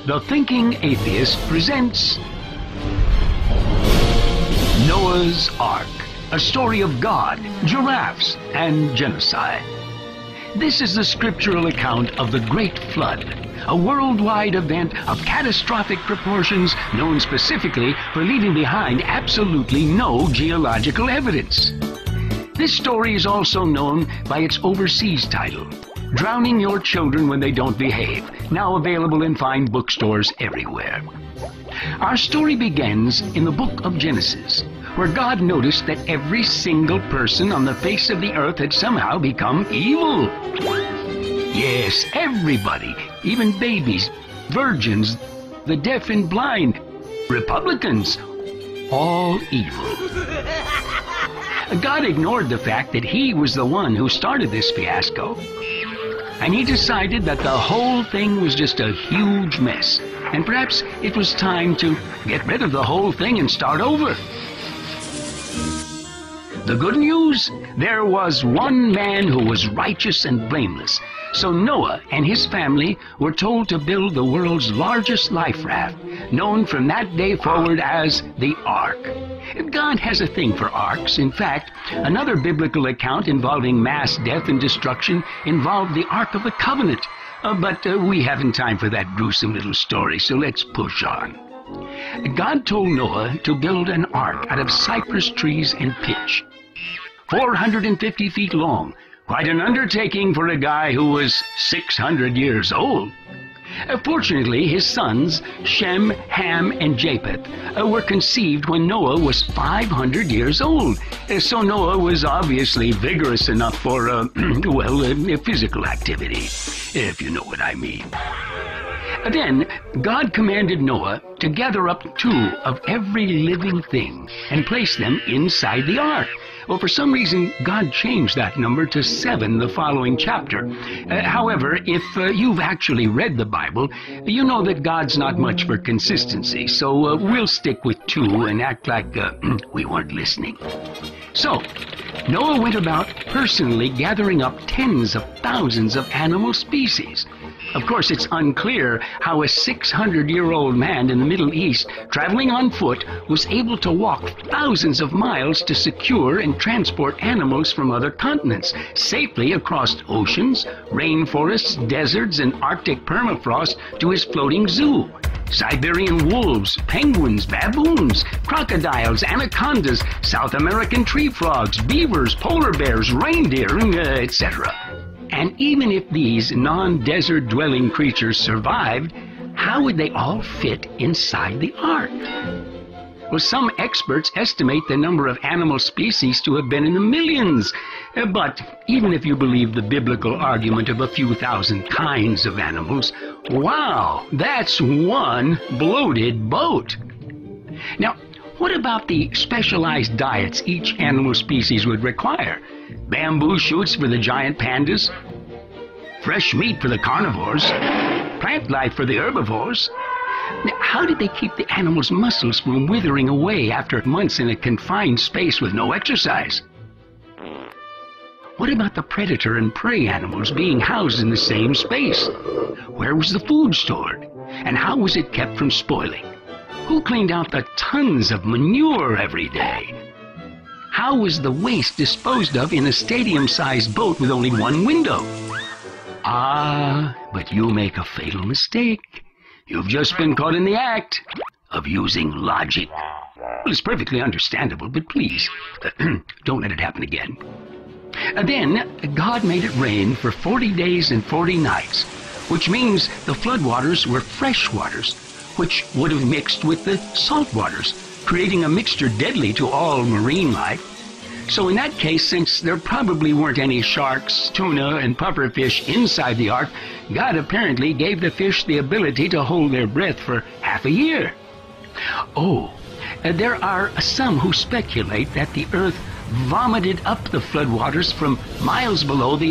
The Thinking Atheist presents Noah's Ark, a story of God, giraffes, and genocide. This is the scriptural account of the Great Flood, a worldwide event of catastrophic proportions known specifically for leaving behind absolutely no geological evidence. This story is also known by its overseas title, Drowning Your Children When They Don't Behave, now available in fine bookstores everywhere. Our story begins in the book of Genesis, where God noticed that every single person on the face of the earth had somehow become evil. Yes, everybody, even babies, virgins, the deaf and blind, Republicans, all evil. God ignored the fact that he was the one who started this fiasco, and he decided that the whole thing was just a huge mess, and perhaps it was time to get rid of the whole thing and start over. The good news? There was one man who was righteous and blameless. So Noah and his family were told to build the world's largest life raft, known from that day forward as the Ark. God has a thing for arks. In fact, another biblical account involving mass death and destruction involved the Ark of the Covenant. But we haven't time for that gruesome little story, so let's push on. God told Noah to build an ark out of cypress trees and pitch, 450 feet long. Quite an undertaking for a guy who was 600 years old. Fortunately, his sons, Shem, Ham, and Japheth, were conceived when Noah was 500 years old. So Noah was obviously vigorous enough for, physical activity, if you know what I mean. Then God commanded Noah to gather up 2 of every living thing and place them inside the ark. Well, for some reason, God changed that number to 7 the following chapter. However, if you've actually read the Bible, you know that God's not much for consistency, so we'll stick with 2 and act like we weren't listening. So, Noah went about personally gathering up tens of thousands of animal species. Of course, it's unclear how a 600-year-old man in the Middle East, traveling on foot, was able to walk thousands of miles to secure and transport animals from other continents safely across oceans, rainforests, deserts, and Arctic permafrost to his floating zoo. Siberian wolves, penguins, baboons, crocodiles, anacondas, South American tree frogs, beavers, polar bears, reindeer, etc. And even if these non-desert dwelling creatures survived, how would they all fit inside the ark? Well, some experts estimate the number of animal species to have been in the millions. But even if you believe the biblical argument of a few thousand kinds of animals, wow, that's one bloated boat. Now, what about the specialized diets each animal species would require? Bamboo shoots for the giant pandas, fresh meat for the carnivores, plant life for the herbivores. Now, how did they keep the animals' muscles from withering away after months in a confined space with no exercise? What about the predator and prey animals being housed in the same space? Where was the food stored? And how was it kept from spoiling? Who cleaned out the tons of manure every day? How was the waste disposed of in a stadium-sized boat with only one window? Ah, but you make a fatal mistake. You've just been caught in the act of using logic. Well, it's perfectly understandable, but please, don't let it happen again. Then, God made it rain for 40 days and 40 nights, which means the floodwaters were fresh waters, which would have mixed with the salt waters, creating a mixture deadly to all marine life. So in that case, since there probably weren't any sharks, tuna, and pufferfish inside the ark, God apparently gave the fish the ability to hold their breath for half a year. Oh, there are some who speculate that the earth vomited up the floodwaters from miles below the